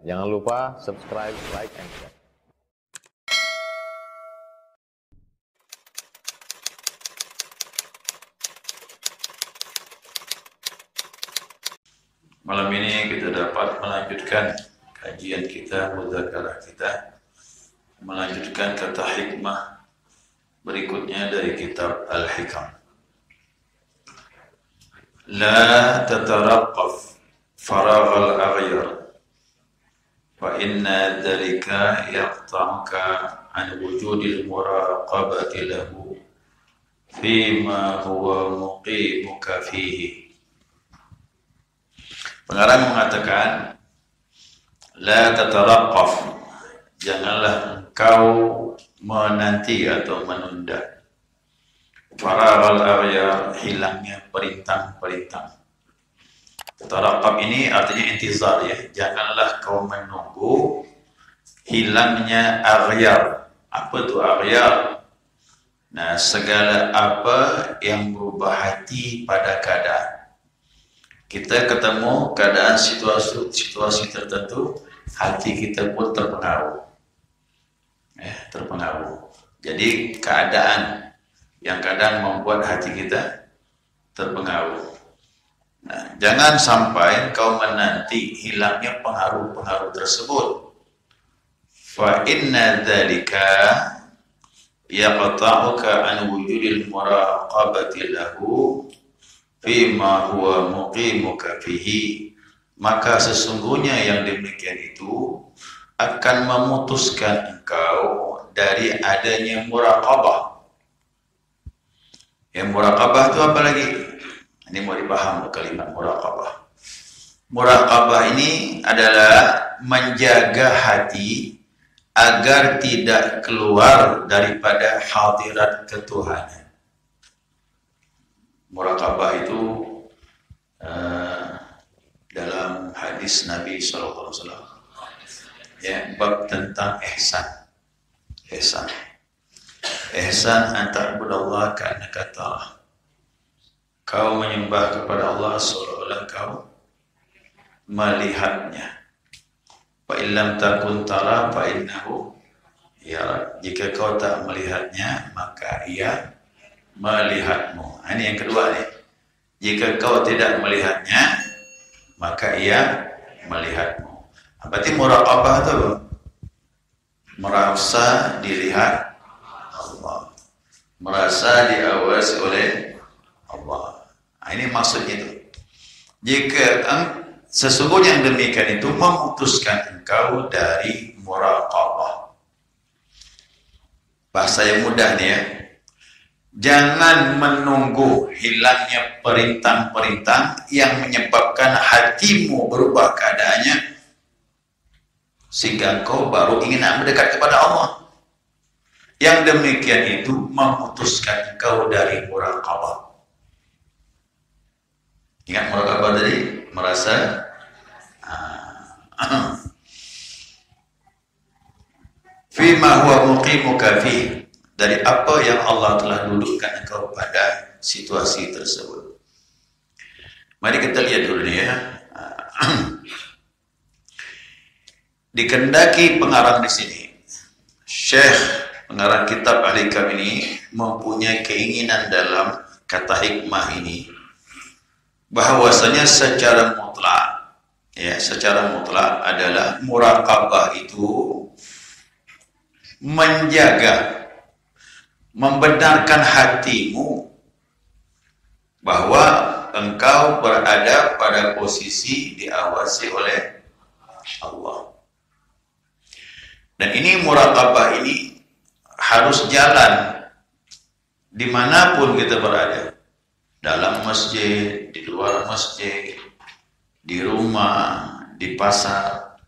Jangan lupa subscribe, like, and share. Malam ini kita dapat melanjutkan kajian kita, muzakarah kita, melanjutkan kata hikmah berikutnya dari kitab Al-Hikam. La tataraqqaf faragh al-aghyar fa inna dhalika yaqta'uka an wujudil muraqabati lahu fima huwa muqimuka fihi. Pengarang mengatakan, la tataraqqaf, janganlah engkau menanti atau menunda faraghal aghyar, hilangnya perintang-perintang. Tataraqqab ini artinya intizar, ya. Janganlah kau menunggu hilangnya aghyar. Apa itu aghyar? Nah, segala apa yang berubah hati pada keadaan. Kita ketemu keadaan situasi tertentu, hati kita pun terpengaruh. Terpengaruh. Jadi keadaan yang kadang membuat hati kita terpengaruh. Nah, jangan sampai kau menanti hilangnya pengaruh-pengaruh tersebut. Fa inna dzalika yaqta'uka an wujudil muraqabati lahu fima huwa muqimuka fihi, maka sesungguhnya yang demikian itu akan memutuskan engkau dari adanya muraqabah. Yang muraqabah itu apa lagi? Ini mau dipaham kalimat muraqabah. Muraqabah ini adalah menjaga hati agar tidak keluar daripada hadirat ketuhanan. Muraqabah itu dalam hadis Nabi SAW, ya, bab tentang ihsan. Ihsan anta'budallaha ka'annaka tarah. Kau menyembah kepada Allah seolah-olah kau melihatnya. Fa illam takun tara fa innahu yara. Jika kau tak melihatnya, maka ia melihatmu. Ini yang kedua nih. Jika kau tidak melihatnya, maka ia melihatmu. Berarti muraqabah itu merasa dilihat Allah, merasa diawasi oleh Allah. Ini maksudnya itu. Jika sesungguhnya yang demikian itu memutuskan engkau dari muraqabah. Bahasa yang mudah nih, ya. Jangan menunggu hilangnya perintah-perintah yang menyebabkan hatimu berubah keadaannya sehingga engkau baru ingin mendekat kepada Allah. Yang demikian itu memutuskan engkau dari muraqabah. Ingat muraqabah tadi? Merasa fima huwa muqimuka fihi, dari apa yang Allah telah dudukkan engkau pada situasi tersebut. Mari kita lihat dulu nih, ya. Dikendaki pengarang di sini, Syekh pengarang kitab Al-Hikam ini mempunyai keinginan dalam kata hikmah ini bahwasanya secara mutlak, ya, secara mutlak adalah muraqabah itu menjaga, membenarkan hatimu bahwa engkau berada pada posisi diawasi oleh Allah. Dan ini muraqabah ini harus jalan dimanapun kita berada, dalam masjid, di luar masjid, di rumah, di pasar.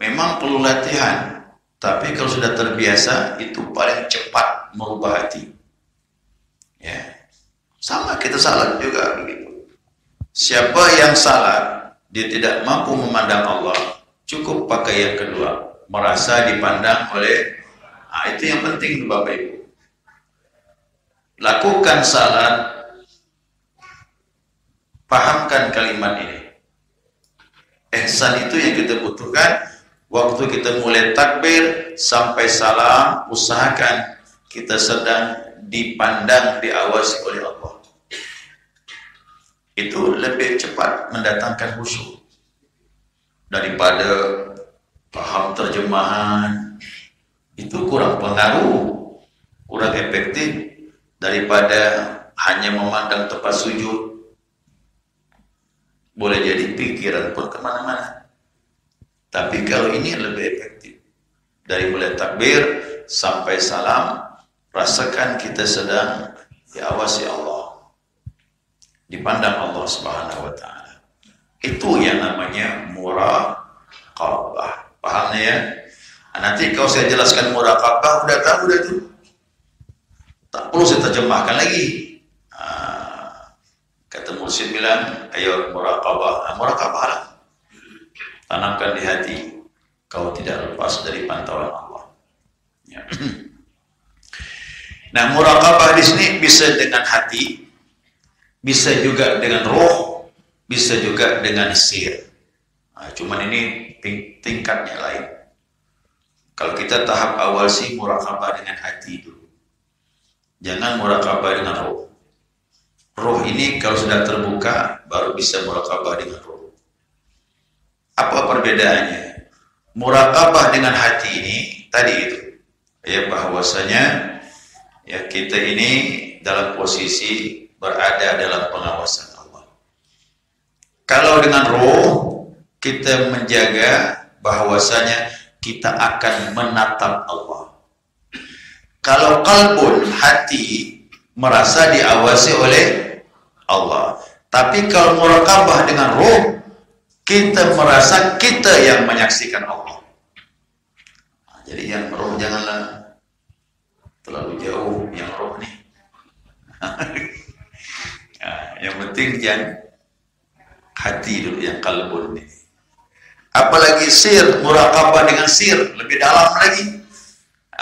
Memang perlu latihan, tapi kalau sudah terbiasa itu paling cepat merubah hati. Ya. Sama kita salat juga begitu. Siapa yang salat dia tidak mampu memandang Allah, cukup pakai yang kedua, merasa dipandang oleh. Itu yang penting, Bapak Ibu. Lakukan salat, pahamkan kalimat ini. Ihsan itu yang kita butuhkan Waktu kita mulai takbir sampai salam, usahakan kita sedang dipandang, diawasi oleh Allah. Itu lebih cepat mendatangkan khusyuk daripada paham terjemahan. Itu kurang pengaruh, kurang efektif daripada hanya memandang tempat sujud. Boleh jadi pikiran pun kemana-mana. Tapi kalau ini lebih efektif. Dari mulai takbir sampai salam, rasakan kita sedang diawasi Allah, dipandang Allah Subhanahu wa ta'ala. Itu yang namanya muraqabah. Pahamnya ya? Nanti kalau saya jelaskan muraqabah, udah tahu udah tuh. Tak perlu saya terjemahkan lagi. Kata mursyid bilang, ayo muraqabah. Muraqabah lah. Tanamkan di hati, kau tidak lepas dari pantauan Allah. Ya. Nah, muraqabah di sini bisa dengan hati, bisa juga dengan roh, bisa juga dengan sir. Cuman ini tingkatnya lain. Kalau kita tahap awal sih muraqabah dengan hati dulu. Jangan muraqabah dengan roh. Roh ini kalau sudah terbuka baru bisa muraqabah dengan roh. Apa perbedaannya? Muraqabah dengan hati ini tadi itu, ya, bahwasanya ya kita ini dalam posisi berada dalam pengawasan Allah. Kalau dengan roh kita menjaga bahwasanya kita akan menatap Allah. Kalau qalbun, hati, merasa diawasi oleh Allah. Tapi kalau muraqabah dengan roh, kita merasa kita yang menyaksikan Allah. Jadi yang roh janganlah terlalu jauh, yang roh nih. Yang penting yang hati dulu, yang qalbun nih. Apalagi sir, muraqabah dengan sir, lebih dalam lagi.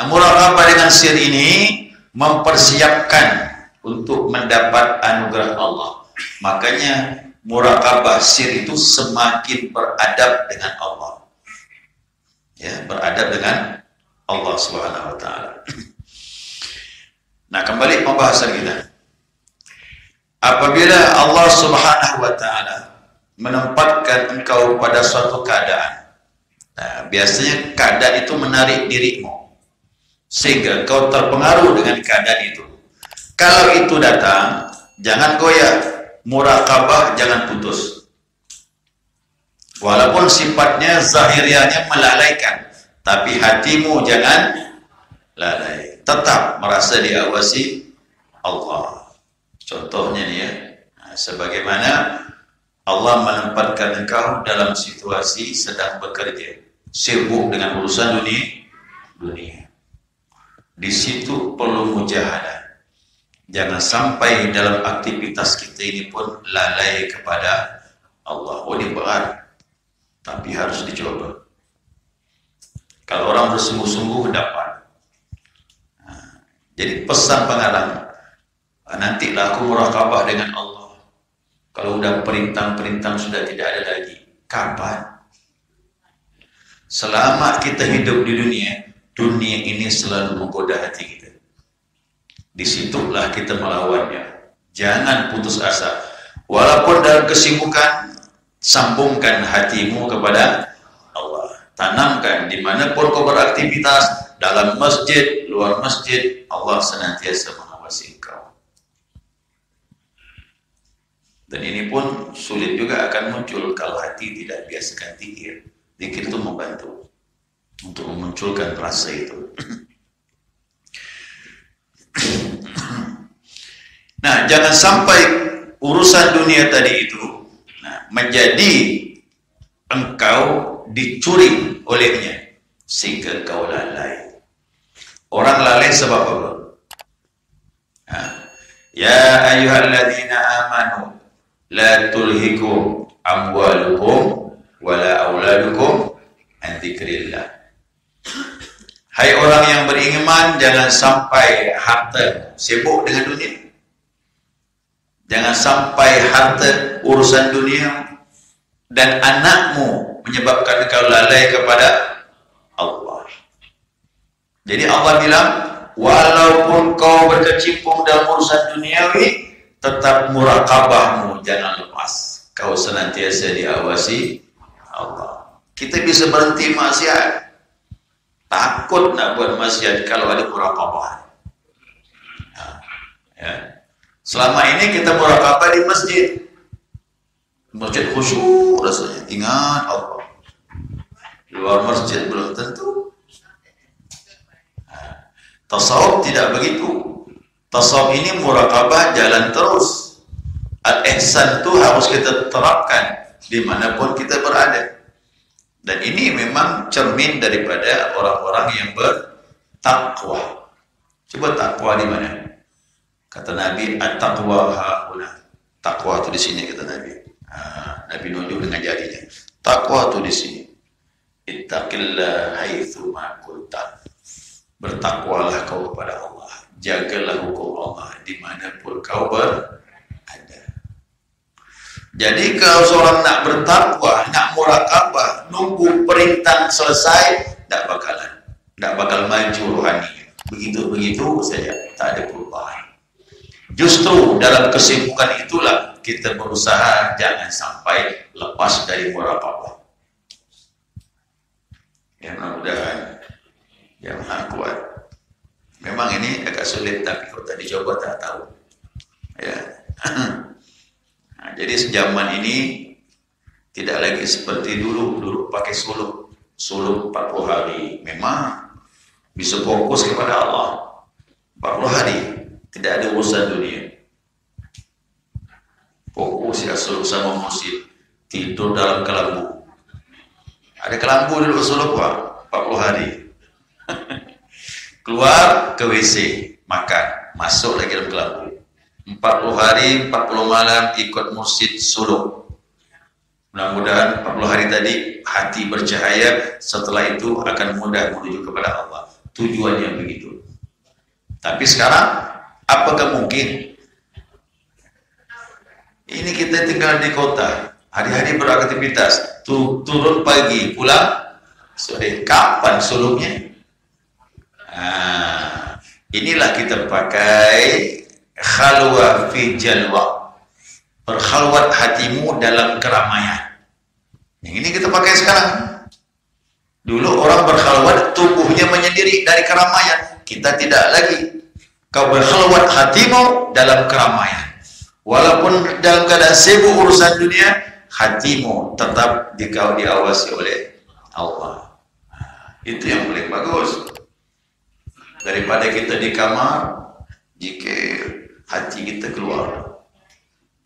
Muraqabah dengan sir ini mempersiapkan untuk mendapat anugerah Allah. Makanya muraqabah sir itu semakin beradab dengan Allah. Ya, beradab dengan Allah Subhanahu wa ta'ala. Nah, kembali pembahasan kita. Apabila Allah Subhanahu wa ta'ala menempatkan engkau pada suatu keadaan, nah, biasanya keadaan itu menarik dirimu sehingga engkau terpengaruh dengan keadaan itu. Kalau itu datang, jangan goyah. Muraqabah jangan putus. Walaupun sifatnya zahirianya melalaikan, tapi hatimu jangan lalai. Tetap merasa diawasi Allah. Contohnya nih ya, sebagaimana Allah menempatkan engkau dalam situasi sedang bekerja, sibuk dengan urusan dunia. Di situ perlu mujahadah. Jangan sampai dalam aktivitas kita ini pun lalai kepada Allah. Oh, ini berat, tapi harus dicoba. Kalau orang bersungguh-sungguh dapat. Jadi pesan pengarang, nantilah aku muraqabah dengan Allah. Kalau udah perintang-perintang sudah tidak ada lagi, kapan? Selama kita hidup di dunia ini selalu menggoda hati kita. Disitulah kita melawannya. Jangan putus asa. Walaupun dalam kesibukan, sambungkan hatimu kepada Allah. Tanamkan dimanapun kau beraktivitas, dalam masjid, luar masjid, Allah senantiasa mengawasi engkau. Dan ini pun sulit juga akan muncul kalau hati tidak biasakan zikir. Zikir itu membantu untuk memunculkan rasa itu. Nah, jangan sampai urusan dunia tadi itu menjadi engkau dicuri olehnya sehingga engkau lalai. Orang lalai sebab apa? Ya ayyuhalladzina amanu la tulhikum amwalukum wala auladukum an dzikrillah. Hai orang yang beriman, jangan sampai harta sibuk dengan dunia. Jangan sampai harta urusan dunia dan anakmu menyebabkan engkau lalai kepada Allah. Jadi Allah bilang, walaupun kau berkecimpung dalam urusan duniawi, tetap muraqabahmu jangan lepas. Kau senantiasa diawasi Allah. Kita bisa berhenti maksiat. Takut nak buat maksiat kalau ada muraqabah. Ya. Selama ini kita muraqabah di masjid. Masjid khusyuk rasanya, ingat Allah. Luar masjid belum tentu. Tasawuf tidak begitu. Tasawuf ini muraqabah jalan terus. Al-ihsan itu harus kita terapkan dimanapun kita berada. Dan ini memang cermin daripada orang-orang yang bertakwa. Coba takwa di mana? Kata Nabi, at-taqwa hauna. Takwa itu di sini kata Nabi. Nabi nunjuk dengan jarinya. Takwa itu di sini. Ittaqillah haitsu ma kunta. Bertakwalah kau kepada Allah. Jagalah hukum Allah dimanapun kau berada. Jadi kalau seorang nak bertakwa, nak muraqabah, nunggu perintah selesai, tak bakal maju rohani. Begitu saja, tak ada perubahan. Justru dalam kesibukan itulah kita berusaha jangan sampai lepas dari muraqabah. Ya mudah-mudahan yang maha kuat. Memang ini agak sulit, tapi kalau tak dicoba tak tahu. Ya. Nah, jadi sejaman ini tidak lagi seperti dulu pakai suluk 40 hari. Memang bisa fokus kepada Allah 40 hari, tidak ada urusan dunia. Fokus ya suluk sama musik, tidur dalam kelambu. Ada kelambu dulu suluk Pak, 40 hari. Keluar ke WC, makan, masuk lagi dalam kelambu. 40 hari, 40 malam ikut mursyid suluk. Mudah-mudahan 40 hari tadi hati bercahaya, setelah itu akan mudah menuju kepada Allah. Tujuannya begitu. Tapi sekarang apakah mungkin? Ini kita tinggal di kota, hari-hari beraktivitas, turun pagi, pulang sore. Kapan suluknya? Inilah kita pakai khalwa fi jalwa, berkhalwat hatimu dalam keramaian. Yang ini kita pakai sekarang. Dulu orang berkhalwat tubuhnya menyendiri dari keramaian, kita tidak lagi. Kau berkhalwat hatimu dalam keramaian, walaupun dalam keadaan sibuk urusan dunia, hatimu tetap kau diawasi oleh Allah. Itu yang paling bagus. Daripada kita di kamar, jika hati kita keluar,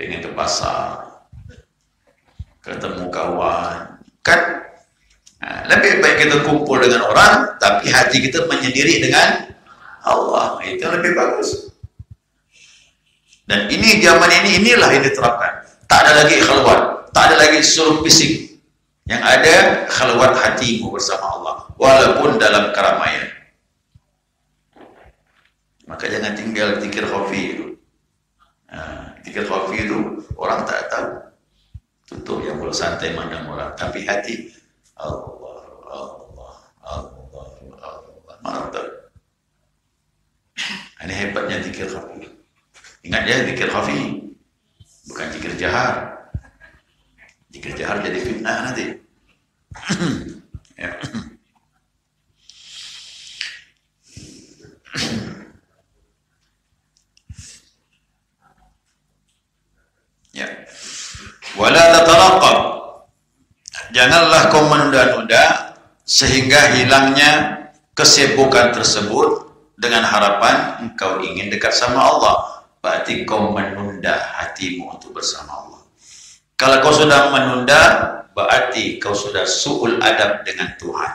pengen ke pasar, ketemu kawan, kan lebih baik kita kumpul dengan orang, tapi hati kita menyendiri dengan Allah. Itu lebih bagus. Dan ini zaman inilah yang diterapkan. Tak ada lagi khalwat, tak ada lagi suruh fisik. Yang ada khalwat hatimu bersama Allah, walaupun dalam keramaian. Maka jangan tinggal zikir khafi itu. Zikir khafi itu orang tak tahu. Tutup yang boleh santai mandang orang, tapi hati Allah, Allah, Allah, Allah. Mantap. Ini hebatnya zikir khafi. Ingat ya, zikir khafi bukan zikir jahar. Zikir jahar jadi fitnah nanti. Ya. Ya. Wala tatalaqab. Janganlah kau menunda-nunda sehingga hilangnya kesibukan tersebut dengan harapan engkau ingin dekat sama Allah. Berarti kau menunda hatimu untuk bersama Allah. Kalau kau sudah menunda, berarti kau sudah su'ul adab dengan Tuhan.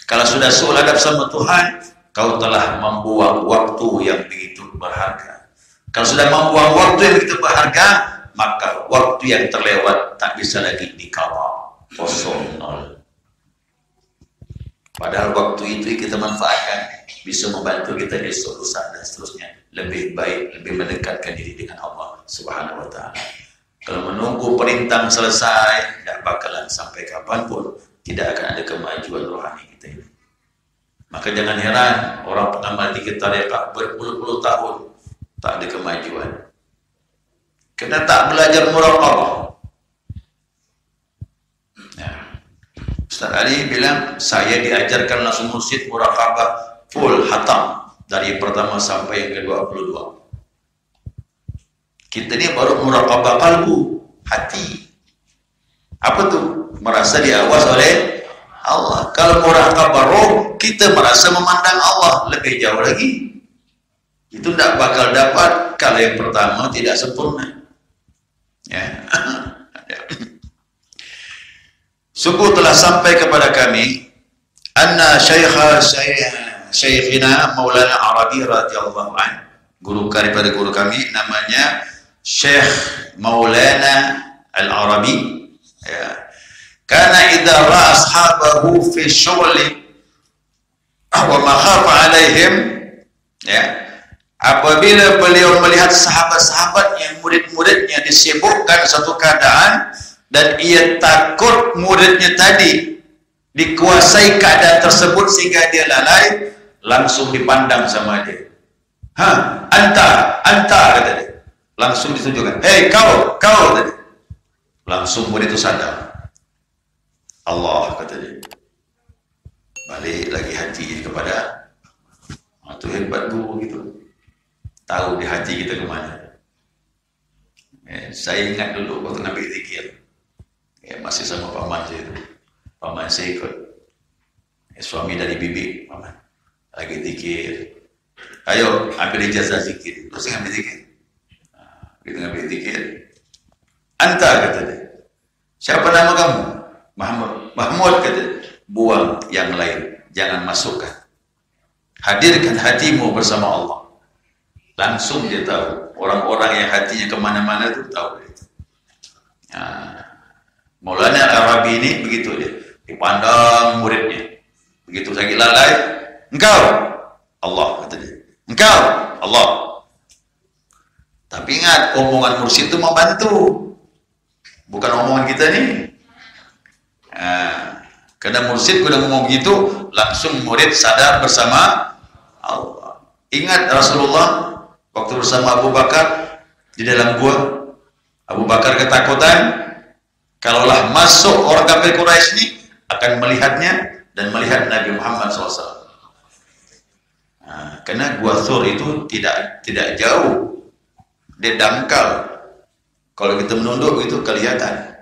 Kalau sudah su'ul adab sama Tuhan, kau telah membuang waktu yang begitu berharga. Kalau sudah membuang waktu yang begitu berharga, maka waktu yang terlewat tak bisa lagi dikawal. Kosong, nol. Padahal waktu itu kita manfaatkan, bisa membantu kita di suatu saat dan seterusnya. Lebih baik, lebih mendekatkan diri dengan Allah Subhanahu wa ta'ala. Kalau menunggu perintah selesai, tidak bakalan sampai kapanpun, tidak akan ada kemajuan rohani kita. kita ini. Maka jangan heran orang pengamal zikir tarekat berpuluh-puluh tahun tak ada kemajuan. Kena tak belajar muraqabah. Nah, Ustaz Ali bilang saya diajarkan langsung mursyid muraqabah full hatam dari pertama sampai yang ke-22. Kita ni baru muraqabah qalbu, hati. Apa tu? Merasa diawas oleh Allah. Kalau muraqabah roh, kita merasa memandang Allah lebih jauh lagi. Itu tidak bakal dapat kalau yang pertama tidak sempurna. Ya. Sungguh telah sampai kepada kami anna Syekhina Maulana Arabi radhiyallahu an, guru daripada guru kami namanya Syekh Maulana Al-Arabi, ya. Karena idza ra'a ashabahu fi syughli wa ma khafa alaihim, ya, apabila beliau melihat sahabat-sahabatnya, murid-muridnya disibukkan satu keadaan dan ia takut muridnya tadi dikuasai keadaan tersebut sehingga dia lalai, langsung dipandang sama dia. Anta kata dia. Langsung ditunjukkan. Hei kau tadi. Langsung murid itu sadar. Allah kata dia. Balik lagi hati kepada itu hebat guru gitu. Tahu di hati kita kemana. Saya ingat dulu waktu Nabi zikir. Masih sama paman saya itu. Paman saya ikut. Suami dari bibi paman. Lagi zikir. Ayo ambil ijazah zikir. Terus ambil zikir. Kita ambil zikir. Anta kata dia. Siapa nama kamu? Mahmud kata dia. Buang yang lain, jangan masukkan. Hadirkan hatimu bersama Allah. Langsung dia tahu. Orang-orang yang hatinya kemana-mana itu tahu dia. Maulana Arabi ini begitu dia. Dipandang muridnya. Begitu sakit lalai, engkau Allah kata dia. Engkau Allah. Tapi ingat, omongan mursyid itu membantu. Bukan omongan kita nih. Karena mursyid sudah ngomong begitu, langsung murid sadar bersama Allah. Ingat Rasulullah waktu bersama Abu Bakar di dalam gua, Abu Bakar ketakutan kalaulah masuk orang kafir Quraisy ini akan melihatnya dan melihat Nabi Muhammad SAW. Karena gua Thur itu tidak jauh, dia dangkal. Kalau kita menunduk itu kelihatan.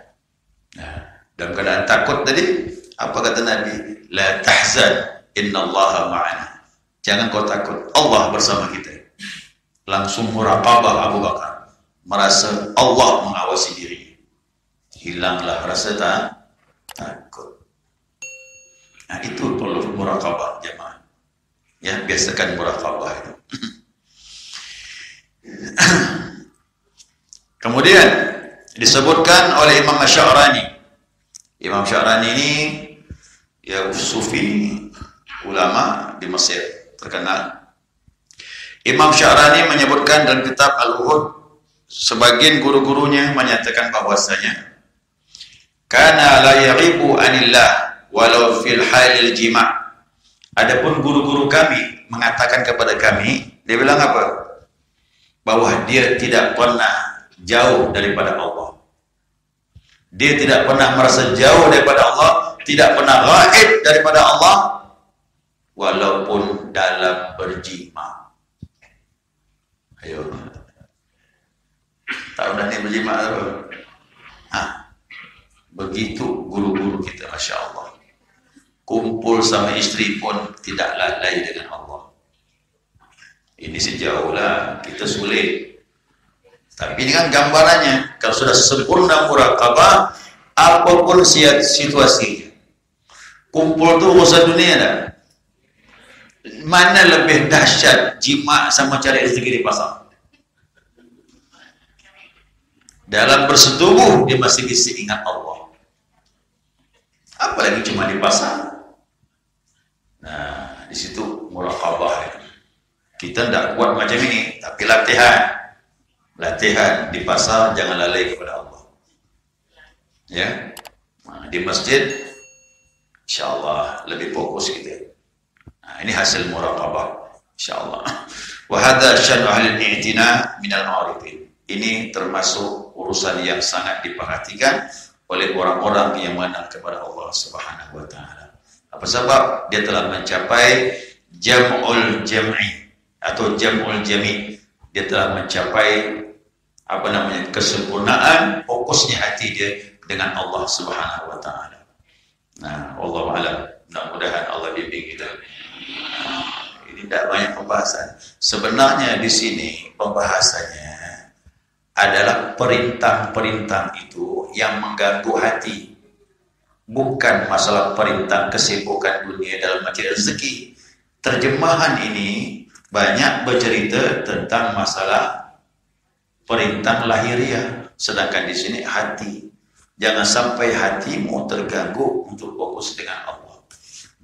Dalam keadaan takut tadi, apa kata Nabi? La tahzan, innallaha ma'ana. Jangan kau takut, Allah bersama kita. Langsung muraqabah Abu Bakar, merasa Allah mengawasi dirinya. Hilanglah rasa takut. Nah, itu perlu muraqabah jemaah. Ya, biasakan muraqabah itu. Kemudian disebutkan oleh Imam Sya'rani. Imam Sya'rani ini ya sufi, ulama di Mesir terkenal. Imam Sya'rani menyebutkan dalam kitab Al-Uhud, sebagian guru-gurunya menyatakan bahwasanya kana la yaghibu anillah walau fil halil jima'. Adapun guru-guru kami mengatakan kepada kami, dia bilang apa? Bahwa dia tidak pernah jauh daripada Allah. Dia tidak pernah merasa jauh daripada Allah, tidak pernah ghaib daripada Allah, walaupun dalam berjima. Ayo, tahu dah ni berjima apa? Begitu guru-guru kita, Masya Allah. Kumpul sama istri pun tidak lalai dengan Allah. Ini sejauh lah, kita sulit. Tapi ini kan gambarannya. Kalau sudah sempurna muraqabah, apapun situasinya. Kumpul tu urusan dunia dah. Mana lebih dahsyat jima' sama cari rezeki di pasar? Dalam bersetubuh dia masih bisa ingat Allah. Apalagi cuma di pasar. Nah, di situ muraqabah. Kita tidak kuat macam ini, tapi latihan. Latihan di pasar, jangan lalai kepada Allah. Ya, di masjid InsyaAllah lebih fokus kita. Nah, ini hasil muraqabah. InsyaAllah. Wa hadha syanu ahli al-i'tina minal ma'arifin. Ini termasuk urusan yang sangat diperhatikan oleh orang-orang yang mengenal kepada Allah Subhanahu wa taala. Apa sebab? Dia telah mencapai jam'ul jam'i atau jam'ul jami'. Dia telah mencapai kesempurnaan fokusnya hati dia dengan Allah Subhanahu wa taala. Nah, wallahu a'lam. Mudah-mudahan Allah bimbing kita. Ini tidak banyak pembahasan. Sebenarnya di sini pembahasannya adalah perintah-perintah itu yang mengganggu hati. Bukan masalah perintah kesibukan dunia dalam mencari rezeki. Terjemahan ini banyak bercerita tentang masalah perintah lahiriah. Sedangkan di sini hati. Jangan sampai hatimu terganggu untuk fokus dengan Allah.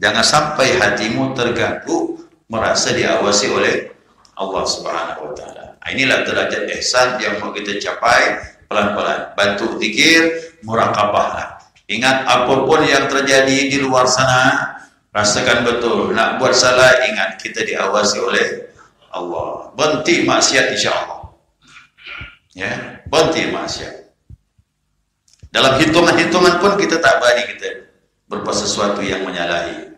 Jangan sampai hatimu terganggu merasa diawasi oleh Allah Subhanahu wa taala. Inilah derajat ihsan yang mau kita capai pelan-pelan. Bantu zikir, muraqabahlah. Ingat apapun yang terjadi di luar sana, rasakan betul. Nak buat salah, ingat kita diawasi oleh Allah. Berhenti maksiat insya-Allah. Ya, berhenti maksiat. Dalam hitungan-hitungan pun kita tak berani kita berbuat sesuatu yang menyalahi.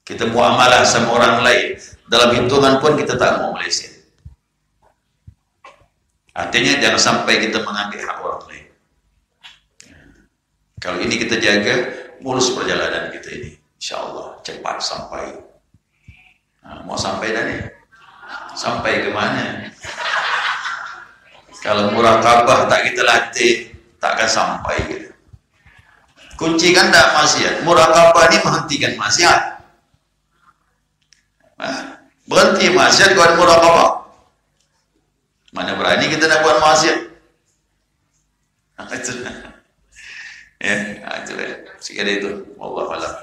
Kita muamalah sama orang lain. Dalam hitungan pun kita tak mau meleset. Artinya jangan sampai kita mengambil hak orang lain. Kalau ini kita jaga, mulus perjalanan kita ini. InsyaAllah cepat sampai. Nah, mau sampai dah ni? Sampai ke mana? Kalau muraqabah tak kita latih, takkan sampai kita. Kunci kan tak maksiat. Muraqabah ni menghentikan maksiat. Nah, berhenti maksiat kau ada muraqabah. Mana berani kita nak buat maksiat? Itu. Ya, itu. Sekiranya itu. Wallahu a'lam.